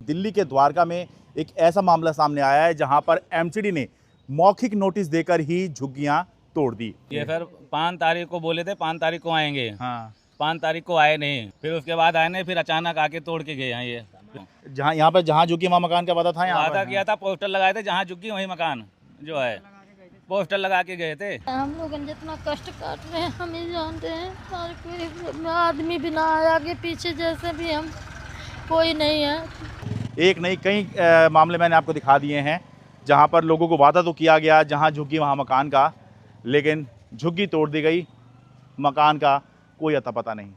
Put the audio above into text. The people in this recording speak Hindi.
दिल्ली के द्वारका में एक ऐसा मामला सामने आया है जहां पर एमसीडी ने मौखिक नोटिस देकर ही झुग्गियां तोड़ दी। ये फिर 5 तारीख को बोले थे, 5 तारीख को आएंगे। हाँ, 5 तारीख को आए नहीं, फिर उसके बाद आए नहीं, फिर अचानक आके तोड़ के गए हैं। ये जहां यहाँ पर जहां झुग्गी वहां मकान का वादा था। यहाँ वादा किया था, पोस्टर लगाए थे, जहाँ झुग्गी वही मकान जो है, पोस्टर लगा के गए थे। हम लोग जितना कष्ट काट रहे हैं हम ही जानते हैं। और कोई आदमी भी ना आया, आगे पीछे जैसे भी हम कोई नहीं है। एक नहीं कई मामले मैंने आपको दिखा दिए हैं जहां पर लोगों को वादा तो किया गया, जहां झुग्गी वहां मकान का, लेकिन झुग्गी तोड़ दी गई, मकान का कोई अता पता नहीं।